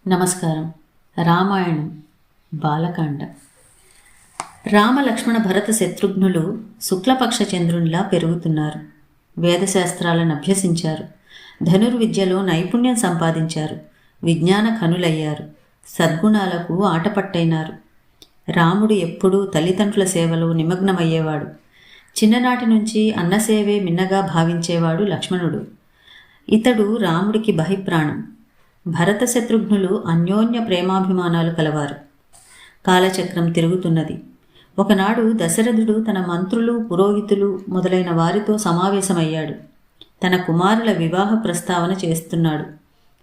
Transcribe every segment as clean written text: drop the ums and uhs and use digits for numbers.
నమస్కారం. రామాయణం బాలకాండ. రామ లక్ష్మణ భరత శత్రుఘ్నులు శుక్లపక్ష చంద్రునిలా పెరుగుతున్నారు. వేదశాస్త్రాలను అభ్యసించారు. ధనుర్విద్యలో నైపుణ్యం సంపాదించారు. విజ్ఞాన కనులయ్యారు. సద్గుణాలకు ఆటపట్టైనారు. రాముడు ఎప్పుడూ తల్లిదండ్రుల సేవలో నిమగ్నమయ్యేవాడు. చిన్ననాటి నుంచి అన్నసేవే మిన్నగా భావించేవాడు లక్ష్మణుడు. ఇతడు రాముడికి బహిప్రాణం. భరత శత్రుఘ్నులు అన్యోన్య ప్రేమాభిమానాలు కలవారు. కాలచక్రం తిరుగుతున్నది. ఒకనాడు దశరథుడు తన మంత్రులు, పురోహితులు మొదలైన వారితో సమావేశమయ్యాడు. తన కుమారుల వివాహ ప్రస్తావన చేస్తున్నాడు.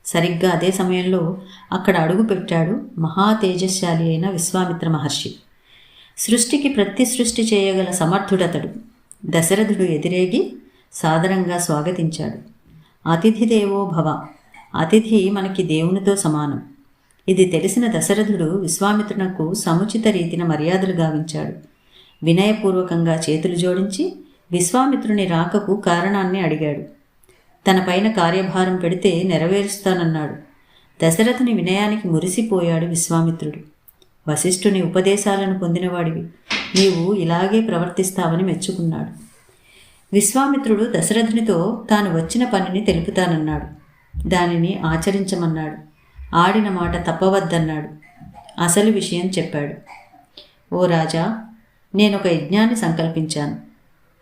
సరిగ్గా అదే సమయంలో అక్కడ అడుగుపెట్టాడు మహా తేజశాలి అయిన విశ్వామిత్ర మహర్షి. సృష్టికి ప్రతిసృష్టి చేయగల సమర్థుడతడు. దశరథుడు ఎదిరేగి సాదరంగా స్వాగతించాడు. అతిథి దేవో భవ. అతిథి మనకి దేవునితో సమానం. ఇది తెలిసిన దశరథుడు విశ్వామిత్రునకు సముచిత రీతిన మర్యాదలు గావించాడు. వినయపూర్వకంగా చేతులు జోడించి విశ్వామిత్రుని రాకకు కారణాన్ని అడిగాడు. తన పైన కార్యభారం పెడితే నెరవేరుస్తానన్నాడు. దశరథుని వినయానికి మురిసిపోయాడు విశ్వామిత్రుడు. వశిష్ఠుని ఉపదేశాలను పొందినవాడివి, నీవు ఇలాగే ప్రవర్తిస్తావని మెచ్చుకున్నాడు. విశ్వామిత్రుడు దశరథునితో తాను వచ్చిన పనిని తెలుపుతానన్నాడు. దానిని ఆచరించమన్నాడు. ఆడిన మాట తప్పవద్దన్నాడు. అసలు విషయం చెప్పాడు. ఓ రాజా, నేనొక యజ్ఞాన్ని సంకల్పించాను.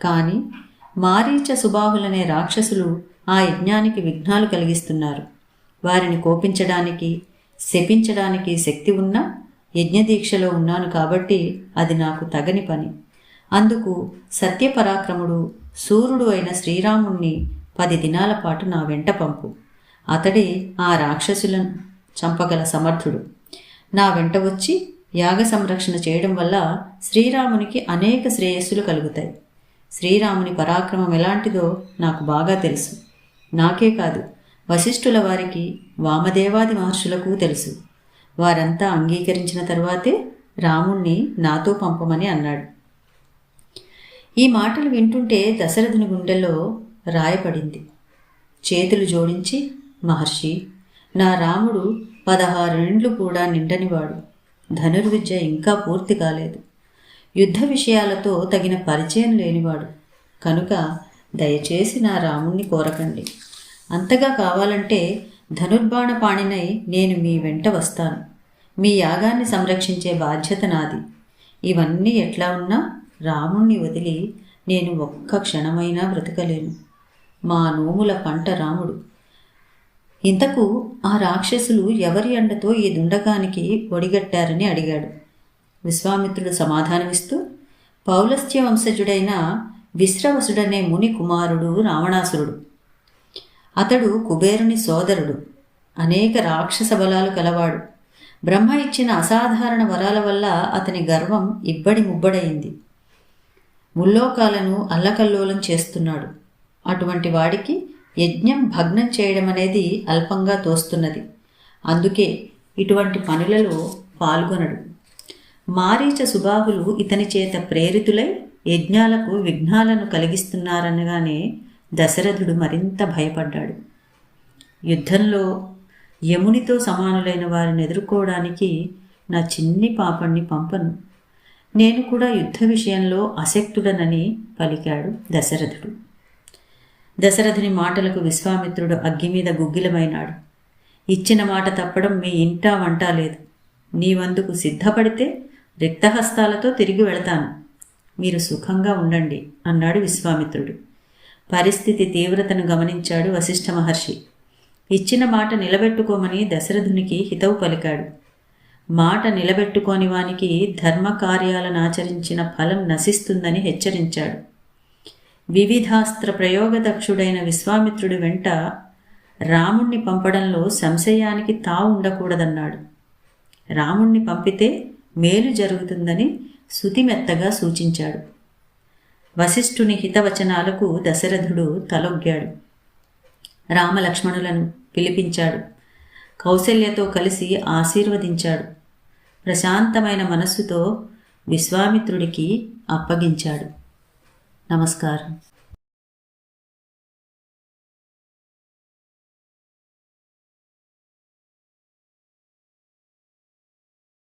కానీ మారీచ సుబాహులనే రాక్షసులు ఆ యజ్ఞానికి విఘ్నాలు కలిగిస్తున్నారు. వారిని కోపించడానికి, శపించడానికి శక్తి ఉన్నా యజ్ఞదీక్షలో ఉన్నాను కాబట్టి అది నాకు తగని పని. అందుకు సత్యపరాక్రముడు, సూర్యుడు అయిన శ్రీరాముణ్ణి 10 దినాల పాటు నా వెంట పంపు. అతడే ఆ రాక్షసులను చంపగల సమర్థుడు. నా వెంట వచ్చి యాగ సంరక్షణ చేయడం వల్ల శ్రీరామునికి అనేక శ్రేయస్సులు కలుగుతాయి. శ్రీరాముని పరాక్రమం ఎలాంటిదో నాకు బాగా తెలుసు. నాకే కాదు, వశిష్ఠుల వారికి, వామదేవాది మహర్షులకు తెలుసు. వారంతా అంగీకరించిన తరువాతే రాముణ్ణి నాతో పంపమని అన్నాడు. ఈ మాటలు వింటుంటే దశరథుని గుండెల్లో రాయపడింది. చేతులు జోడించి, మహర్షి, నా రాముడు 16 ఏండ్లు కూడా నిండనివాడు. ధనుర్విద్య ఇంకా పూర్తి కాలేదు. యుద్ధ విషయాలతో తగిన పరిచయం లేనివాడు. కనుక దయచేసి నా రాముణ్ణి కోరకండి. అంతగా కావాలంటే ధనుర్బాణపాణినై నేను మీ వెంట వస్తాను. మీ యాగాన్ని సంరక్షించే బాధ్యత నాది. ఇవన్నీ ఎట్లా ఉన్నా రాముణ్ణి వదిలి నేను ఒక్క క్షణమైనా బ్రతకలేను. మా నోముల పంట రాముడు. ఇంతకు ఆ రాక్షసులు ఎవరి అండతో ఈ దుండకానికి ఒడిగట్టారని అడిగాడు. విశ్వామిత్రుడు సమాధానమిస్తూ, పౌలస్త్య వంశజుడైన విశ్రవసుడనే ముని కుమారుడు రావణాసురుడు. అతడు కుబేరుని సోదరుడు. అనేక రాక్షస బలాలు కలవాడు. బ్రహ్మ ఇచ్చిన అసాధారణ వరాల వల్ల అతని గర్వం ఇబ్బడి ముబ్బడయింది. ముల్లోకాలను అల్లకల్లోలం చేస్తున్నాడు. అటువంటి వాడికి యజ్ఞం భగ్నం చేయడం అనేది అల్పంగా తోస్తున్నది. అందుకే ఇటువంటి పనులలో పాల్గొనడు. మారీచ సుబాహులు ఇతని చేత ప్రేరితులై యజ్ఞాలకు విఘ్నాలను కలిగిస్తున్నారనగానే దశరథుడు మరింత భయపడ్డాడు. యుద్ధంలో యమునితో సమానులైన వారిని ఎదుర్కోవడానికి నా చిన్ని పాపణ్ణి పంపను. నేను కూడా యుద్ధ విషయంలో అశక్తుడనని పలికాడు దశరథుడు. దశరథుని మాటలకు విశ్వామిత్రుడు అగ్గిమీద గుగ్గిలమైనాడు. ఇచ్చిన మాట తప్పడం మీ ఇంటా వంటా లేదు. నీవందుకు సిద్ధపడితే రిక్తహస్తాలతో తిరిగి వెళతాను. మీరు సుఖంగా ఉండండి అన్నాడు విశ్వామిత్రుడు. పరిస్థితి తీవ్రతను గమనించాడు వశిష్ఠ మహర్షి. ఇచ్చిన మాట నిలబెట్టుకోమని దశరథునికి హితవు పలికాడు. మాట నిలబెట్టుకోని వానికి ధర్మకార్యాలను ఆచరించిన ఫలం నశిస్తుందని హెచ్చరించాడు. వివిధాస్త్ర ప్రయోగదక్షుడైన విశ్వామిత్రుడి వెంట రాముణ్ణి పంపడంలో సంశయానికి తావు ఉండకూడదన్నాడు. రాముణ్ణి పంపితే మేలు జరుగుతుందని శుతిమెత్తగా సూచించాడు. వశిష్ఠుని హితవచనాలకు దశరథుడు తలొగ్గాడు. రామలక్ష్మణులను పిలిపించాడు. కౌసల్యతో కలిసి ఆశీర్వదించాడు. ప్రశాంతమైన మనస్సుతో విశ్వామిత్రుడికి అప్పగించాడు. నమస్కారం.